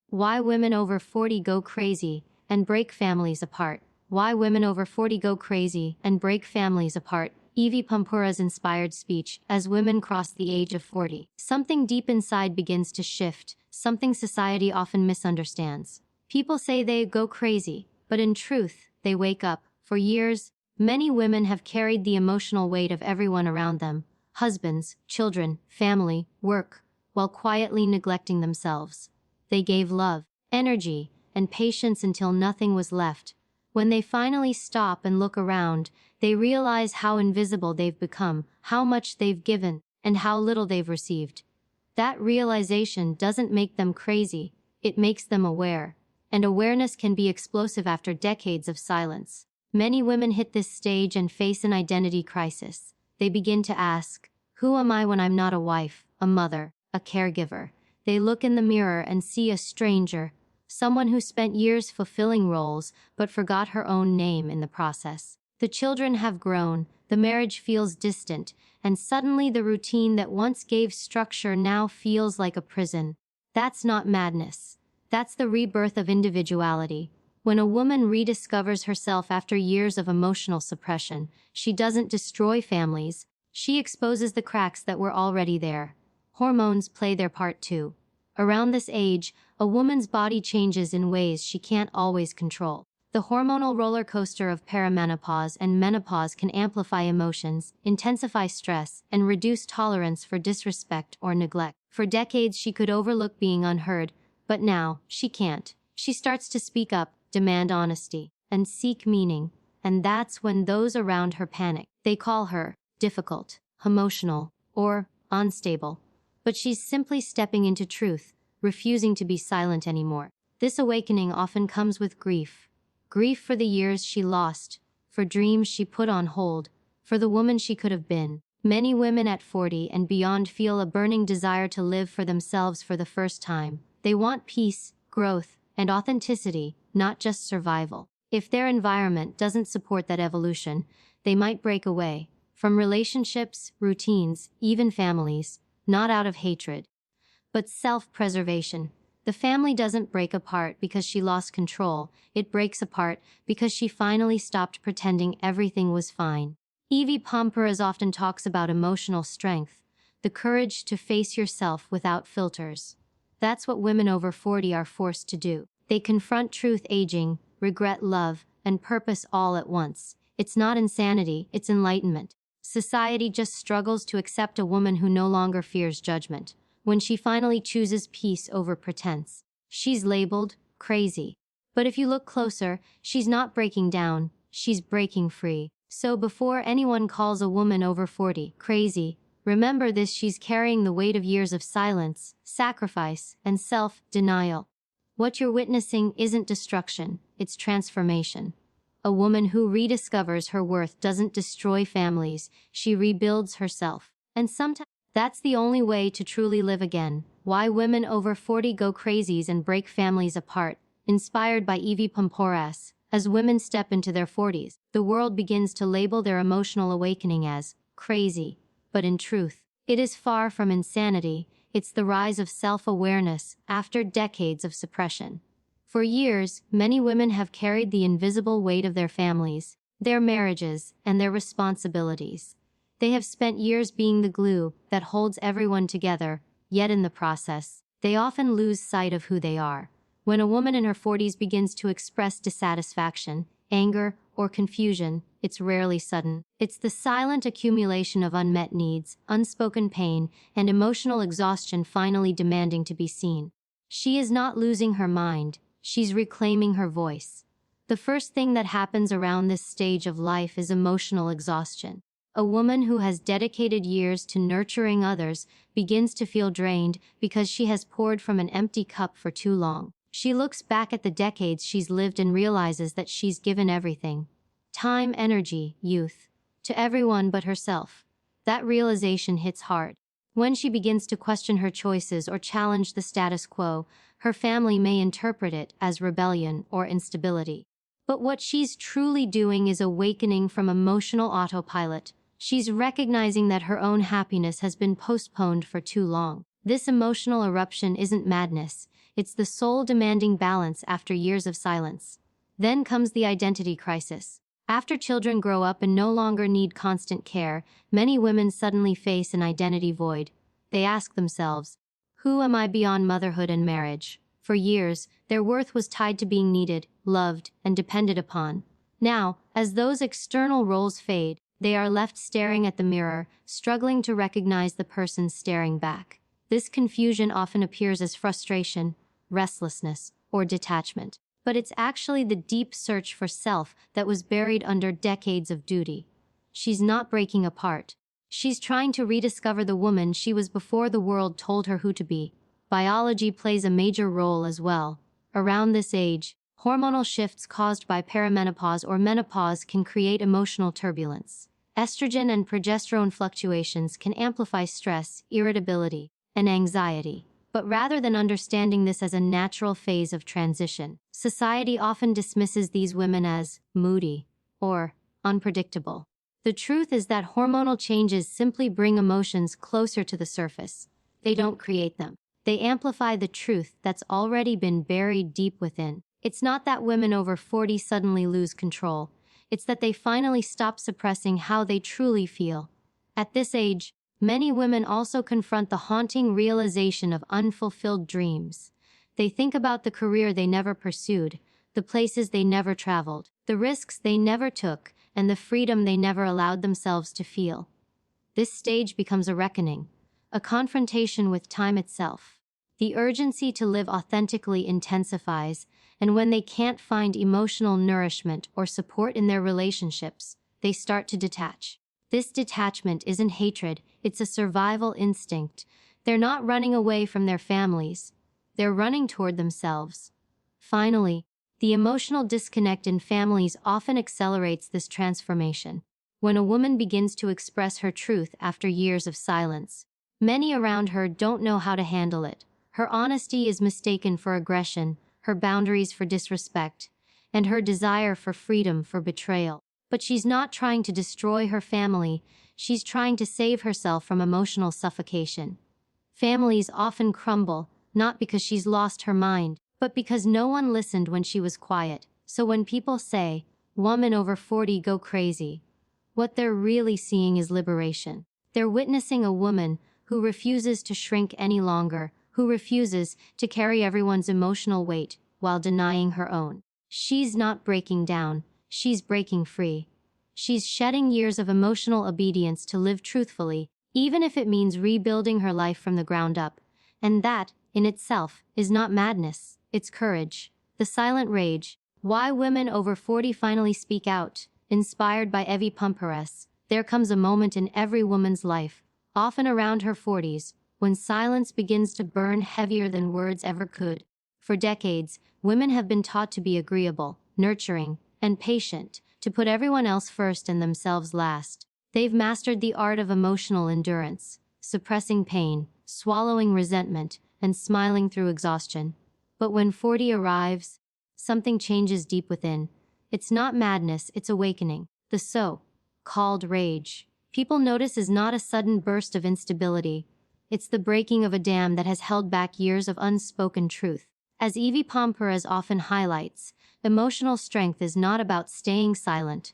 Why women over 40 go crazy and break families apart. Why women over 40 go crazy and break families apart. Evy Poumpouras' inspired speech, as women cross the age of 40. Something deep inside begins to shift, something society often misunderstands. People say they go crazy, but in truth, they wake up. For years, many women have carried the emotional weight of everyone around them, husbands, children, family, work, while quietly neglecting themselves. They gave love, energy, and patience until nothing was left. When they finally stop and look around, they realize how invisible they've become, how much they've given, and how little they've received. That realization doesn't make them crazy, it makes them aware. And awareness can be explosive after decades of silence. Many women hit this stage and face an identity crisis. They begin to ask, who am I when I'm not a wife, a mother, a caregiver? They look in the mirror and see a stranger, someone who spent years fulfilling roles but forgot her own name in the process. The children have grown, the marriage feels distant, and suddenly the routine that once gave structure now feels like a prison. That's not madness. That's the rebirth of individuality. When a woman rediscovers herself after years of emotional suppression, she doesn't destroy families, she exposes the cracks that were already there. Hormones play their part too. Around this age, a woman's body changes in ways she can't always control. The hormonal roller coaster of perimenopause and menopause can amplify emotions, intensify stress, and reduce tolerance for disrespect or neglect. For decades, she could overlook being unheard, but now, she can't. She starts to speak up, demand honesty, and seek meaning, and that's when those around her panic. They call her difficult, emotional, or unstable. But she's simply stepping into truth, refusing to be silent anymore. This awakening often comes with grief. Grief for the years she lost, for dreams she put on hold, for the woman she could have been. Many women at 40 and beyond feel a burning desire to live for themselves for the first time. They want peace, growth, and authenticity, not just survival. If their environment doesn't support that evolution, they might break away from relationships, routines, even families, not out of hatred, but self-preservation. The family doesn't break apart because she lost control, it breaks apart because she finally stopped pretending everything was fine. Evy Poumpouras often talks about emotional strength, the courage to face yourself without filters. That's what women over 40 are forced to do. They confront truth, aging, regret, love, and purpose all at once. It's not insanity, it's enlightenment. Society just struggles to accept a woman who no longer fears judgment. When she finally chooses peace over pretense, she's labeled crazy. But if you look closer, she's not breaking down, she's breaking free. So before anyone calls a woman over 40 crazy, remember this: she's carrying the weight of years of silence, sacrifice, and self-denial. What you're witnessing isn't destruction, it's transformation. A woman who rediscovers her worth doesn't destroy families, she rebuilds herself. And sometimes that's the only way to truly live again. Why women over 40 go crazies and break families apart. Inspired by Evy Poumpouras. As women step into their 40s, the world begins to label their emotional awakening as crazy. But in truth, it is far from insanity. It's the rise of self-awareness after decades of suppression. For years, many women have carried the invisible weight of their families, their marriages, and their responsibilities. They have spent years being the glue that holds everyone together, yet in the process, they often lose sight of who they are. When a woman in her 40s begins to express dissatisfaction, anger, or confusion, it's rarely sudden. It's the silent accumulation of unmet needs, unspoken pain, and emotional exhaustion finally demanding to be seen. She is not losing her mind. She's reclaiming her voice. The first thing that happens around this stage of life is emotional exhaustion. A woman who has dedicated years to nurturing others begins to feel drained because she has poured from an empty cup for too long. She looks back at the decades she's lived and realizes that she's given everything. Time, energy, youth. To everyone but herself. That realization hits hard. When she begins to question her choices or challenge the status quo, her family may interpret it as rebellion or instability. But what she's truly doing is awakening from emotional autopilot. She's recognizing that her own happiness has been postponed for too long. This emotional eruption isn't madness, It's the soul demanding balance after years of silence. Then comes the identity crisis. After children grow up and no longer need constant care, many women suddenly face an identity void. They ask themselves, who am I beyond motherhood and marriage? For years, their worth was tied to being needed, loved, and depended upon. Now, as those external roles fade, they are left staring at the mirror, struggling to recognize the person staring back. This confusion often appears as frustration, restlessness, or detachment. But it's actually the deep search for self that was buried under decades of duty. She's not breaking apart. She's trying to rediscover the woman she was before the world told her who to be. Biology plays a major role as well. Around this age, hormonal shifts caused by perimenopause or menopause can create emotional turbulence. Estrogen and progesterone fluctuations can amplify stress, irritability, and anxiety. But rather than understanding this as a natural phase of transition, society often dismisses these women as moody or unpredictable. The truth is that hormonal changes simply bring emotions closer to the surface. They don't create them. They amplify the truth that's already been buried deep within. It's not that women over 40 suddenly lose control. It's that they finally stop suppressing how they truly feel. At this age, many women also confront the haunting realization of unfulfilled dreams. They think about the career they never pursued, the places they never traveled, the risks they never took, and the freedom they never allowed themselves to feel. This stage becomes a reckoning, a confrontation with time itself. The urgency to live authentically intensifies, and when they can't find emotional nourishment or support in their relationships, they start to detach. This detachment isn't hatred, it's a survival instinct. They're not running away from their families. They're running toward themselves. Finally, the emotional disconnect in families often accelerates this transformation. When a woman begins to express her truth after years of silence, many around her don't know how to handle it. Her honesty is mistaken for aggression, her boundaries for disrespect, and her desire for freedom for betrayal. But she's not trying to destroy her family, she's trying to save herself from emotional suffocation. Families often crumble, not because she's lost her mind, but because no one listened when she was quiet. So when people say, "Women over 40 go crazy," what they're really seeing is liberation. They're witnessing a woman who refuses to shrink any longer, who refuses to carry everyone's emotional weight while denying her own. She's not breaking down, she's breaking free. She's shedding years of emotional obedience to live truthfully, even if it means rebuilding her life from the ground up. And that, in itself, is not madness, it's courage. The silent rage. Why women over 40 finally speak out. Inspired by Evy Poumpouras, there comes a moment in every woman's life, often around her 40s, when silence begins to burn heavier than words ever could. For decades, women have been taught to be agreeable, nurturing, and patient, to put everyone else first and themselves last. They've mastered the art of emotional endurance, suppressing pain, swallowing resentment, and smiling through exhaustion. But when 40 arrives, something changes deep within. It's not madness, it's awakening. The so-called rage people notice is not a sudden burst of instability. It's the breaking of a dam that has held back years of unspoken truth. As Evy Poumpouras often highlights, emotional strength is not about staying silent.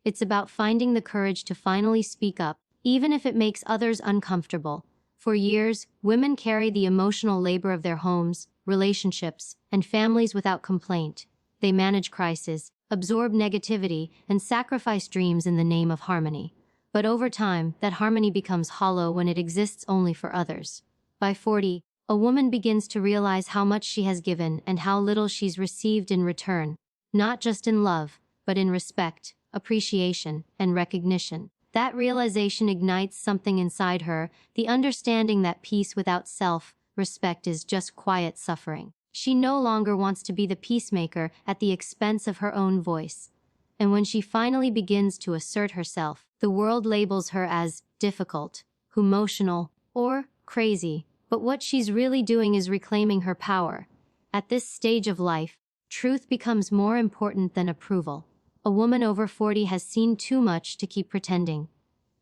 It's about finding the courage to finally speak up, even if it makes others uncomfortable. For years, women carry the emotional labor of their homes, relationships, and families without complaint. They manage crises, absorb negativity, and sacrifice dreams in the name of harmony. But over time, that harmony becomes hollow when it exists only for others. By 40, a woman begins to realize how much she has given and how little she's received in return, not just in love, but in respect, appreciation, and recognition. That realization ignites something inside her, the understanding that peace without self-respect is just quiet suffering. She no longer wants to be the peacemaker at the expense of her own voice. And when she finally begins to assert herself, the world labels her as difficult, emotional, or crazy. But what she's really doing is reclaiming her power. At this stage of life, truth becomes more important than approval. A woman over 40 has seen too much to keep pretending.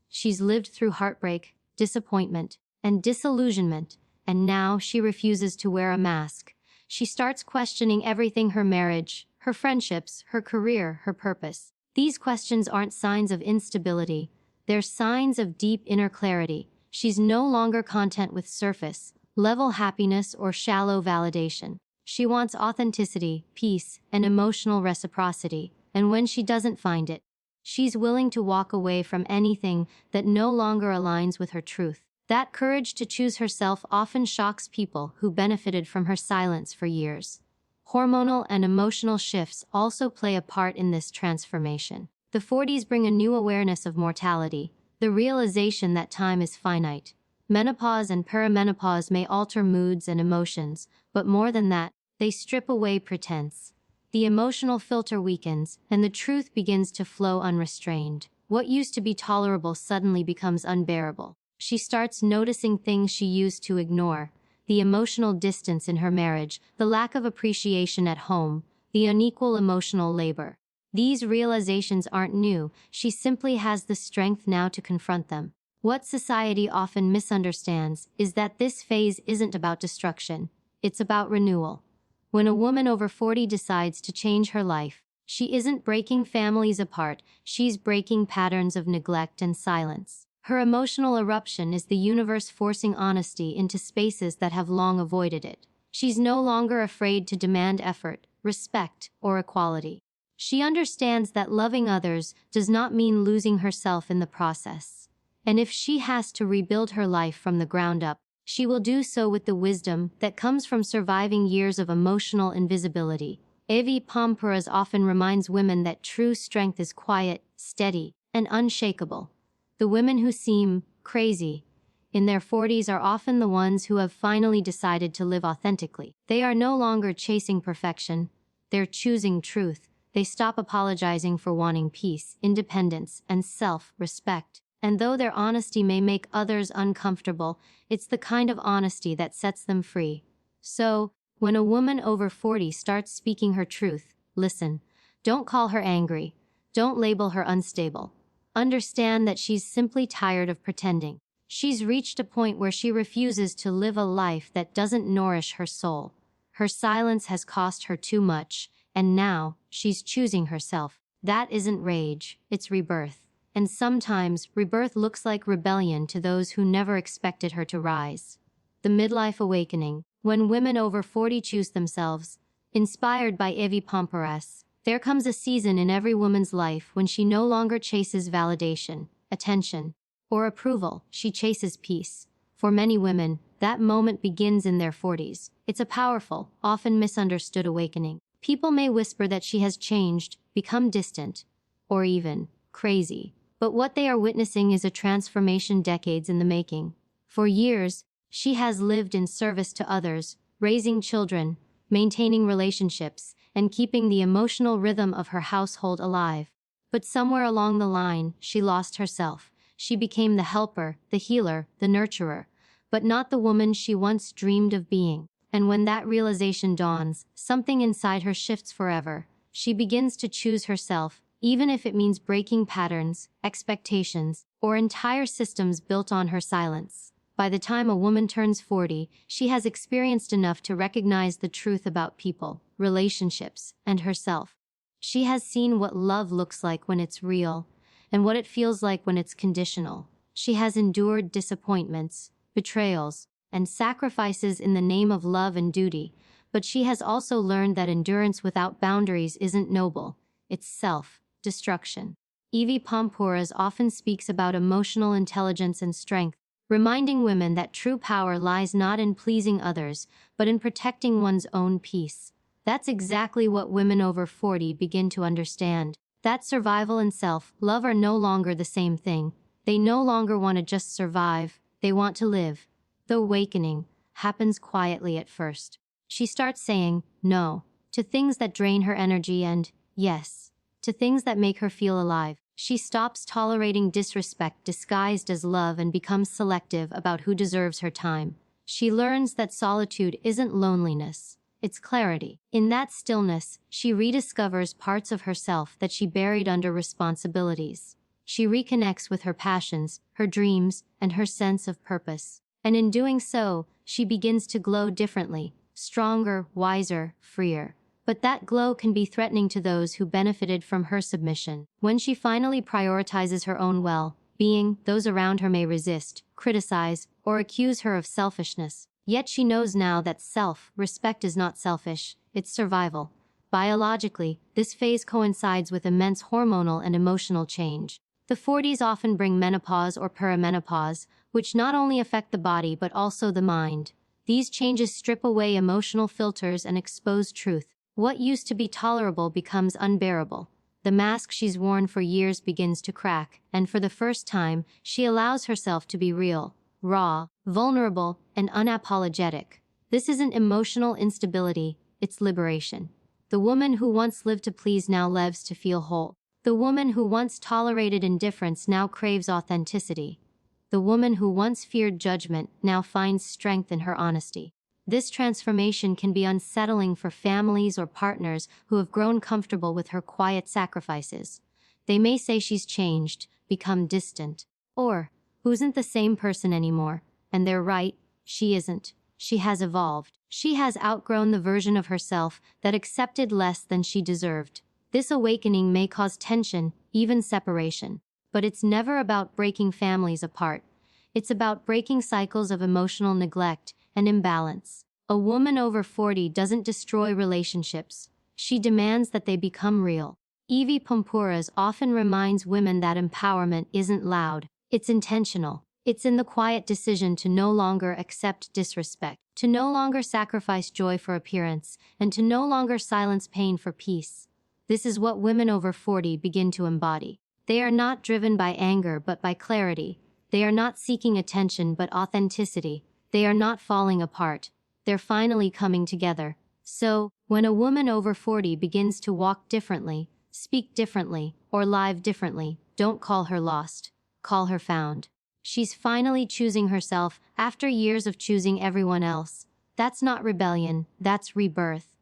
She's lived through heartbreak, disappointment, and disillusionment, and now she refuses to wear a mask. She starts questioning everything: her marriage, her friendships, her career, her purpose. These questions aren't signs of instability, they're signs of deep inner clarity. She's no longer content with surface level happiness or shallow validation. She wants authenticity, peace, and emotional reciprocity, and when she doesn't find it, she's willing to walk away from anything that no longer aligns with her truth. That courage to choose herself often shocks people who benefited from her silence for years. Hormonal and emotional shifts also play a part in this transformation. The 40s bring a new awareness of mortality, the realization that time is finite. Menopause and perimenopause may alter moods and emotions, but more than that, they strip away pretense. The emotional filter weakens, and the truth begins to flow unrestrained. What used to be tolerable suddenly becomes unbearable. She starts noticing things she used to ignore: the emotional distance in her marriage, the lack of appreciation at home, the unequal emotional labor. These realizations aren't new, she simply has the strength now to confront them. What society often misunderstands is that this phase isn't about destruction, it's about renewal. When a woman over 40 decides to change her life, she isn't breaking families apart, she's breaking patterns of neglect and silence. Her emotional eruption is the universe forcing honesty into spaces that have long avoided it. She's no longer afraid to demand effort, respect, or equality. She understands that loving others does not mean losing herself in the process. And if she has to rebuild her life from the ground up, she will do so with the wisdom that comes from surviving years of emotional invisibility. Evy Poumpouras often reminds women that true strength is quiet, steady, and unshakable. The women who seem crazy in their 40s are often the ones who have finally decided to live authentically. They are no longer chasing perfection, they're choosing truth. They stop apologizing for wanting peace, independence, and self-respect. And though their honesty may make others uncomfortable, it's the kind of honesty that sets them free. So, when a woman over 40 starts speaking her truth, listen. Don't call her angry. Don't label her unstable. Understand that she's simply tired of pretending. She's reached a point where she refuses to live a life that doesn't nourish her soul. Her silence has cost her too much, and now she's choosing herself. That isn't rage, it's rebirth. And sometimes, rebirth looks like rebellion to those who never expected her to rise. The midlife awakening. When women over 40 choose themselves, inspired by Evy Poumpouras, there comes a season in every woman's life when she no longer chases validation, attention, or approval, she chases peace. For many women, that moment begins in their 40s. It's a powerful, often misunderstood awakening. People may whisper that she has changed, become distant, or even crazy. But what they are witnessing is a transformation decades in the making. For years, she has lived in service to others, raising children, maintaining relationships, and keeping the emotional rhythm of her household alive. But somewhere along the line, she lost herself. She became the helper, the healer, the nurturer, but not the woman she once dreamed of being. And when that realization dawns, something inside her shifts forever. She begins to choose herself, even if it means breaking patterns, expectations, or entire systems built on her silence. By the time a woman turns 40, she has experienced enough to recognize the truth about people, relationships, and herself. She has seen what love looks like when it's real, and what it feels like when it's conditional. She has endured disappointments, betrayals, and sacrifices in the name of love and duty, but she has also learned that endurance without boundaries isn't noble, it's self-destruction. Evy Poumpouras often speaks about emotional intelligence and strength, reminding women that true power lies not in pleasing others, but in protecting one's own peace. That's exactly what women over 40 begin to understand. That survival and self-love are no longer the same thing. They no longer want to just survive, they want to live. The awakening happens quietly at first. She starts saying no to things that drain her energy and yes to things that make her feel alive. She stops tolerating disrespect disguised as love and becomes selective about who deserves her time. She learns that solitude isn't loneliness, it's clarity. In that stillness, she rediscovers parts of herself that she buried under responsibilities. She reconnects with her passions, her dreams, and her sense of purpose. And in doing so, she begins to glow differently, stronger, wiser, freer. But that glow can be threatening to those who benefited from her submission. When she finally prioritizes her own well-being, those around her may resist, criticize, or accuse her of selfishness. Yet she knows now that self-respect is not selfish, it's survival. Biologically, this phase coincides with immense hormonal and emotional change. The 40s often bring menopause or perimenopause, which not only affect the body but also the mind. These changes strip away emotional filters and expose truth. What used to be tolerable becomes unbearable. The mask she's worn for years begins to crack, and for the first time, she allows herself to be real, raw, vulnerable, and unapologetic. This isn't emotional instability, it's liberation. The woman who once lived to please now lives to feel whole. The woman who once tolerated indifference now craves authenticity. The woman who once feared judgment now finds strength in her honesty. This transformation can be unsettling for families or partners who have grown comfortable with her quiet sacrifices. They may say she's changed, become distant, or who isn't the same person anymore. And they're right, she isn't. She has evolved. She has outgrown the version of herself that accepted less than she deserved. This awakening may cause tension, even separation. But it's never about breaking families apart. It's about breaking cycles of emotional neglect and imbalance. A woman over 40 doesn't destroy relationships. She demands that they become real. Evy Poumpouras often reminds women that empowerment isn't loud, it's intentional. It's in the quiet decision to no longer accept disrespect, to no longer sacrifice joy for appearance, and to no longer silence pain for peace. This is what women over 40 begin to embody. They are not driven by anger but by clarity. They are not seeking attention but authenticity. They are not falling apart. They're finally coming together. So, when a woman over 40 begins to walk differently, speak differently, or live differently, don't call her lost. Call her found. She's finally choosing herself after years of choosing everyone else. That's not rebellion, that's rebirth.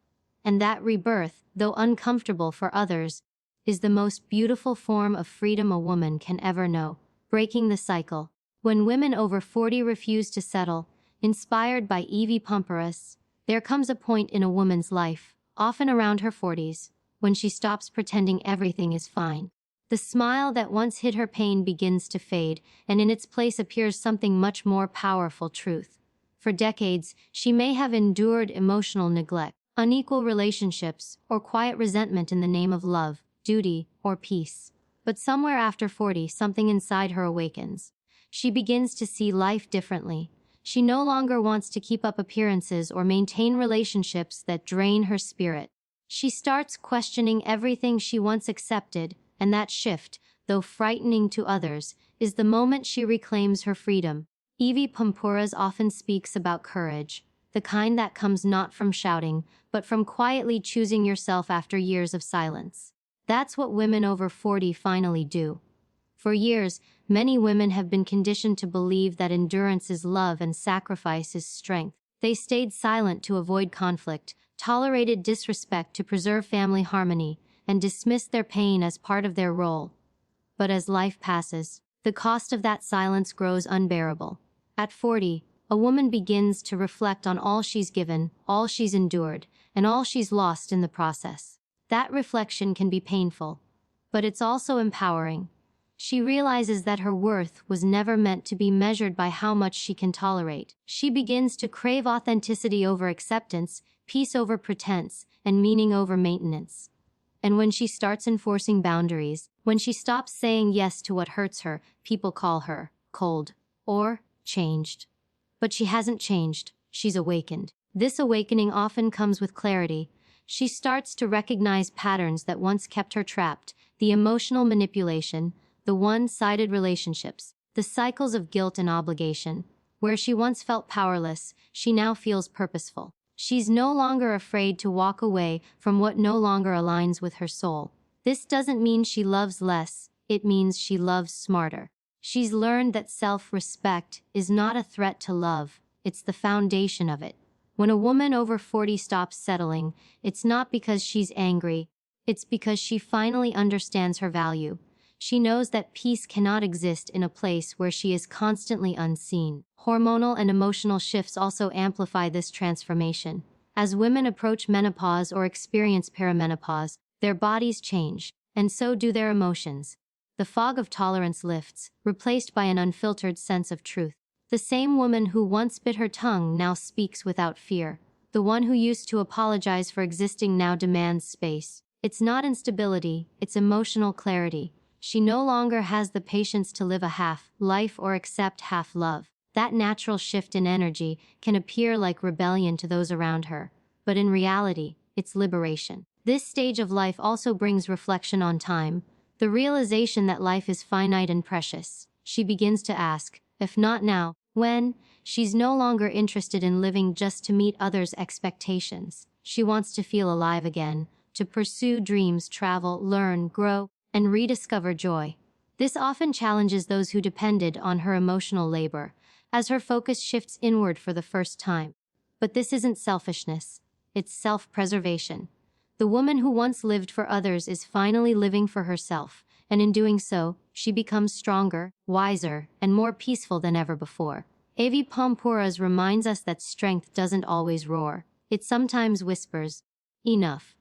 And that rebirth, though uncomfortable for others, is the most beautiful form of freedom a woman can ever know. Breaking the cycle. When women over 40 refuse to settle, inspired by Evy Poumpouras, there comes a point in a woman's life, often around her 40s, when she stops pretending everything is fine. The smile that once hid her pain begins to fade, and in its place appears something much more powerful: truth. For decades, she may have endured emotional neglect, unequal relationships, or quiet resentment in the name of love, duty, or peace. But somewhere after 40, something inside her awakens. She begins to see life differently. She no longer wants to keep up appearances or maintain relationships that drain her spirit. She starts questioning everything she once accepted, and that shift, though frightening to others, is the moment she reclaims her freedom. Evy Poumpouras often speaks about courage, the kind that comes not from shouting, but from quietly choosing yourself after years of silence. That's what women over 40 finally do. For years, many women have been conditioned to believe that endurance is love and sacrifice is strength. They stayed silent to avoid conflict, tolerated disrespect to preserve family harmony, and dismissed their pain as part of their role. But as life passes, the cost of that silence grows unbearable. At 40, a woman begins to reflect on all she's given, all she's endured, and all she's lost in the process. That reflection can be painful, but it's also empowering. She realizes that her worth was never meant to be measured by how much she can tolerate. She begins to crave authenticity over acceptance, peace over pretense, and meaning over maintenance. And when she starts enforcing boundaries, when she stops saying yes to what hurts her, people call her cold or changed. But she hasn't changed, she's awakened. This awakening often comes with clarity. She starts to recognize patterns that once kept her trapped: the emotional manipulation, the one-sided relationships, the cycles of guilt and obligation. Where she once felt powerless, she now feels purposeful. She's no longer afraid to walk away from what no longer aligns with her soul. This doesn't mean she loves less, it means she loves smarter. She's learned that self-respect is not a threat to love, it's the foundation of it. When a woman over 40 stops settling, it's not because she's angry, it's because she finally understands her value. She knows that peace cannot exist in a place where she is constantly unseen. Hormonal and emotional shifts also amplify this transformation. As women approach menopause or experience perimenopause, their bodies change, and so do their emotions. The fog of tolerance lifts, replaced by an unfiltered sense of truth. The same woman who once bit her tongue now speaks without fear. The one who used to apologize for existing now demands space. It's not instability, it's emotional clarity. She no longer has the patience to live a half life or accept half love. That natural shift in energy can appear like rebellion to those around her, but in reality, it's liberation. This stage of life also brings reflection on time, the realization that life is finite and precious. She begins to ask, if not now, when? She's no longer interested in living just to meet others' expectations. She wants to feel alive again, to pursue dreams, travel, learn, grow, and rediscover joy. This often challenges those who depended on her emotional labor, as her focus shifts inward for the first time. But this isn't selfishness, it's self-preservation. The woman who once lived for others is finally living for herself, and in doing so, she becomes stronger, wiser, and more peaceful than ever before. Evy Poumpouras reminds us that strength doesn't always roar. It sometimes whispers, enough.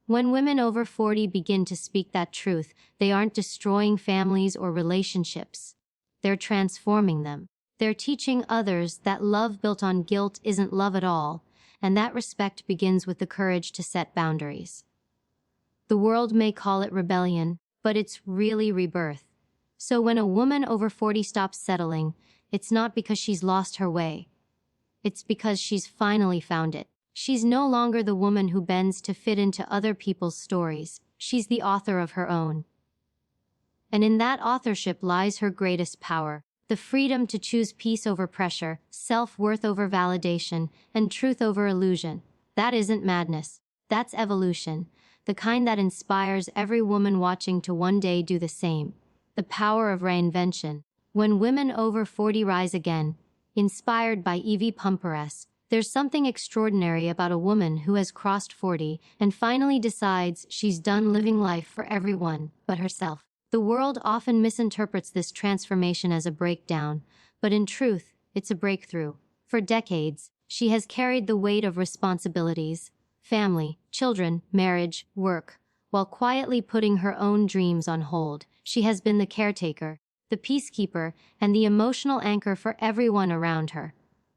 When women over 40 begin to speak that truth, they aren't destroying families or relationships. They're transforming them. They're teaching others that love built on guilt isn't love at all, and that respect begins with the courage to set boundaries. The world may call it rebellion, but it's really rebirth. So when a woman over 40 stops settling, it's not because she's lost her way. It's because she's finally found it. She's no longer the woman who bends to fit into other people's stories. She's the author of her own. And in that authorship lies her greatest power. The freedom to choose peace over pressure, self-worth over validation, and truth over illusion. That isn't madness. That's evolution. The kind that inspires every woman watching to one day do the same. The power of reinvention. When women over 40 rise again, inspired by Evy Poumpouras, there's something extraordinary about a woman who has crossed 40 and finally decides she's done living life for everyone but herself. The world often misinterprets this transformation as a breakdown, but in truth, it's a breakthrough. For decades, she has carried the weight of responsibilities, family, children, marriage, work, while quietly putting her own dreams on hold. She has been the caretaker, the peacekeeper, and the emotional anchor for everyone around her.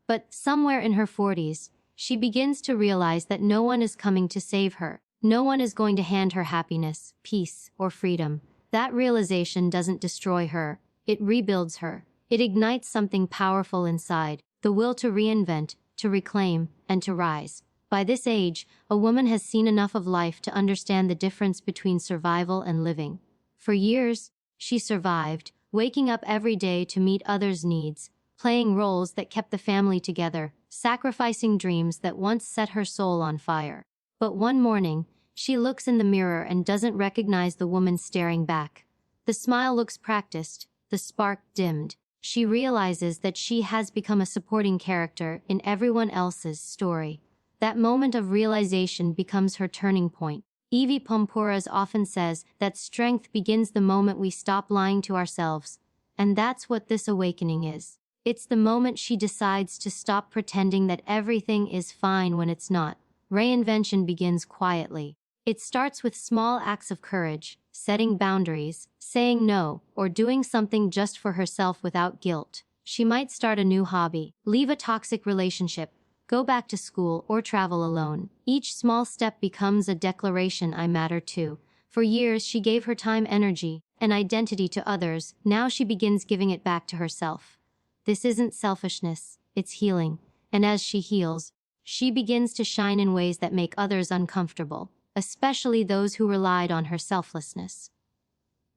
But somewhere in her 40s, she begins to realize that no one is coming to save her. No one is going to hand her happiness, peace, or freedom. That realization doesn't destroy her, it rebuilds her. It ignites something powerful inside, the will to reinvent, to reclaim, and to rise. By this age, a woman has seen enough of life to understand the difference between survival and living. For years, she survived, waking up every day to meet others' needs, playing roles that kept the family together, sacrificing dreams that once set her soul on fire. But one morning, she looks in the mirror and doesn't recognize the woman staring back. The smile looks practiced, the spark dimmed. She realizes that she has become a supporting character in everyone else's story. That moment of realization becomes her turning point. Evy Poumpouras often says that strength begins the moment we stop lying to ourselves. And that's what this awakening is. It's the moment she decides to stop pretending that everything is fine when it's not. Reinvention begins quietly. It starts with small acts of courage, setting boundaries, saying no, or doing something just for herself without guilt. She might start a new hobby, leave a toxic relationship, go back to school, or travel alone. Each small step becomes a declaration: I matter too. For years, she gave her time, energy, and identity to others. Now she begins giving it back to herself. This isn't selfishness, it's healing. And as she heals, she begins to shine in ways that make others uncomfortable, especially those who relied on her selflessness.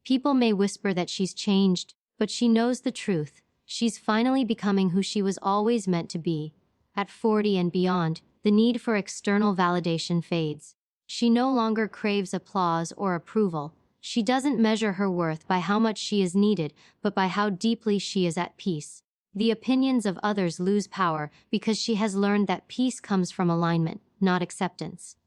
People may whisper that she's changed, but she knows the truth. She's finally becoming who she was always meant to be. At 40 and beyond, the need for external validation fades. She no longer craves applause or approval. She doesn't measure her worth by how much she is needed, but by how deeply she is at peace. The opinions of others lose power because she has learned that peace comes from alignment, not acceptance.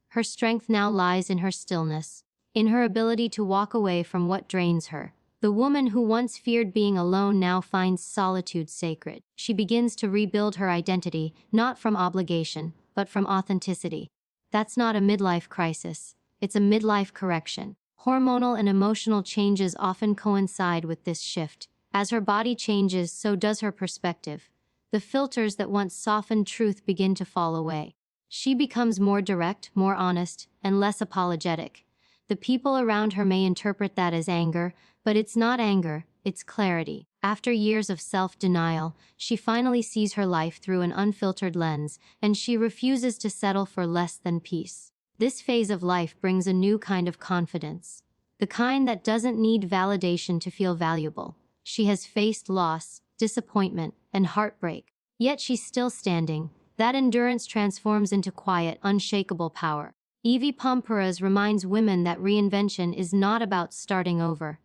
Her strength now lies in her stillness, in her ability to walk away from what drains her. The woman who once feared being alone now finds solitude sacred. She begins to rebuild her identity, not from obligation, but from authenticity. That's not a midlife crisis, it's a midlife correction. Hormonal and emotional changes often coincide with this shift. As her body changes, so does her perspective. The filters that once softened truth begin to fall away. She becomes more direct, more honest, and less apologetic. The people around her may interpret that as anger, but it's not anger, it's clarity. After years of self-denial, she finally sees her life through an unfiltered lens, and she refuses to settle for less than peace. This phase of life brings a new kind of confidence, the kind that doesn't need validation to feel valuable. She has faced loss, disappointment, and heartbreak, yet she's still standing. That endurance transforms into quiet, unshakable power. Evy Poumpouras reminds women that reinvention is not about starting over.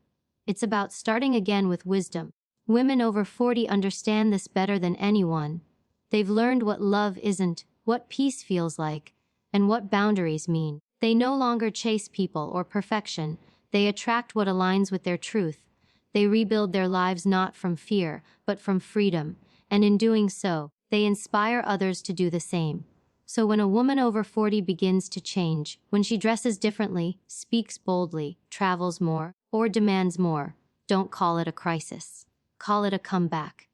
It's about starting again with wisdom. Women over 40 understand this better than anyone. They've learned what love isn't, what peace feels like, and what boundaries mean. They no longer chase people or perfection. They attract what aligns with their truth. They rebuild their lives not from fear, but from freedom. And in doing so, they inspire others to do the same. So when a woman over 40 begins to change, when she dresses differently, speaks boldly, travels more, or demands more, don't call it a crisis. Call it a comeback.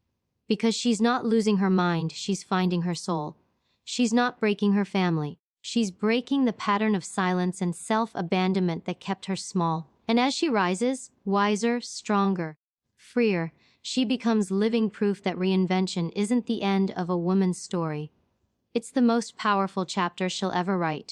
Because she's not losing her mind, she's finding her soul. She's not breaking her family. She's breaking the pattern of silence and self-abandonment that kept her small. And as she rises, wiser, stronger, freer, she becomes living proof that reinvention isn't the end of a woman's story. It's the most powerful chapter she'll ever write.